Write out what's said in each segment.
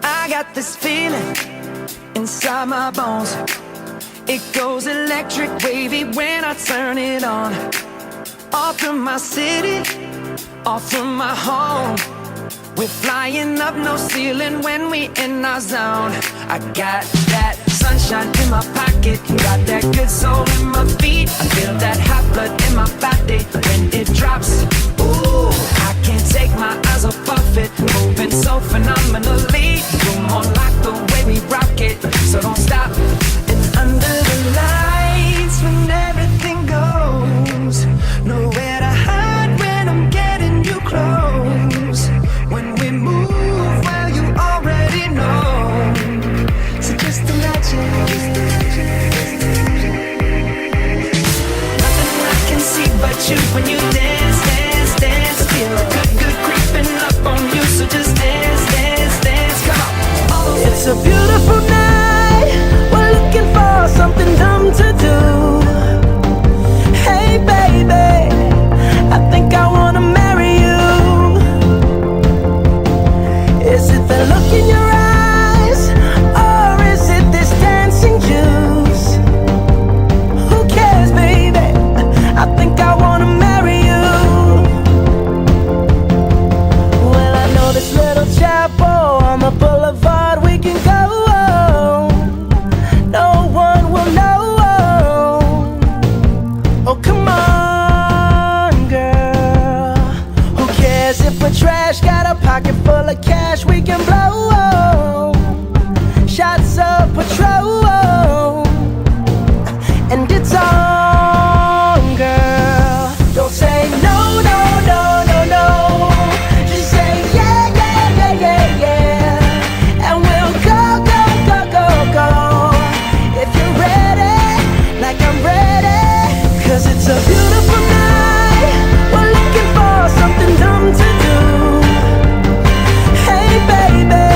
I got this feeling inside my bones. It goes electric wavy when I turn it on. Off from my city, off from my home. We're flying up, no ceiling when we in our zone. I got that sunshine in my pocket, got that good soul in my feet. I feel that hot blood in my body when it drops. Ooh, I can't take my eyes off of it, moving so phenomenally. You're more like the way we rock it, so don't stop. And under the lights when everything goes, nowhere to hide when I'm getting you close. When we move, well, you already know. So just imagine. Nothing I can see but you when you dance, dance, dance. Feel good, good creeping up on you. So just dance, dance, dance. Come on, all over. It's a beautiful night. We're looking for something dumb to do. Hey, baby, I think I wanna marry you. Is it the look in your eyes, or is it this dancing juice? Who cares, baby? I think I wanna marry you. Well, I know this little chapel on the boulevard we can go. No one will know. Oh, come on, girl. Who cares if we're trash? Got a pocket full of cash we can blow. Shots of Patrol, and it's on, girl. Don't say no, no, no, no, no. Just say yeah, yeah, yeah, yeah, yeah. And we'll go, go, go, go, go. If you're ready, like I'm ready. 'Cause it's a beautiful night. We're looking for something dumb to do. Hey, baby,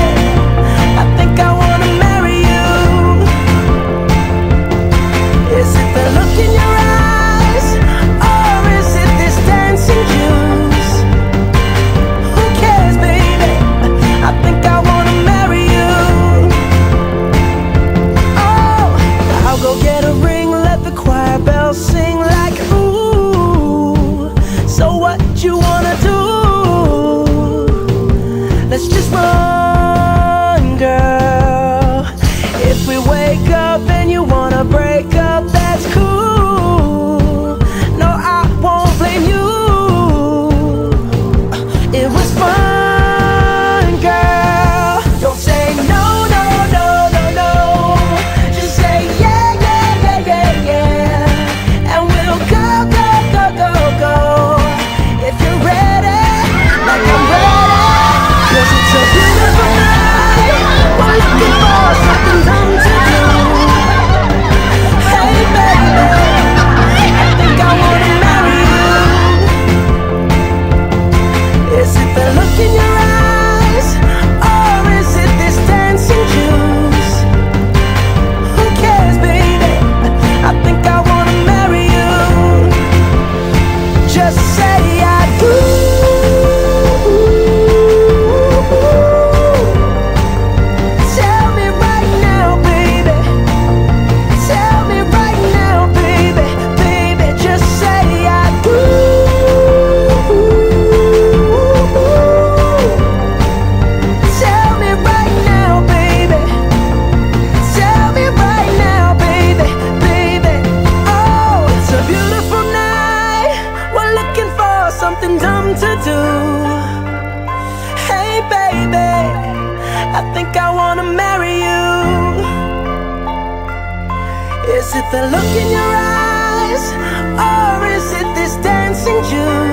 I think I wanna marry you. Is it the look in your eyes, or is it this dancing juice? Who cares, baby? I think I wanna marry you. Oh, I'll go get a ring, let the choir bells sing like ooh. So what you wanna do? Let's just run, girl. If we wake up and you wanna break up, that's cool. No, I won't blame you. It was fun, girl. Don't say no, no, no, no, no. Just say yeah, yeah, yeah, yeah, yeah. And we'll go, go, go, go, go. If you're ready, like I'm ready. 'Cause it's a beautiful night. We're looking for something dumb to do. Hey, baby, I think I wanna marry you. Is it the look in your eyes, or is it this dancing juice? Who cares, baby? I think I wanna marry you. Just say I do. Tell me right now, baby. Tell me right now, baby. Baby, just say I do. Tell me right now, baby. Tell me right now, baby. Baby, oh, it's a beautiful night. We're looking for something dumb to do. Hey, baby, I think I wanna marry you. Is it the look in your eyes, or is it this dancing juice?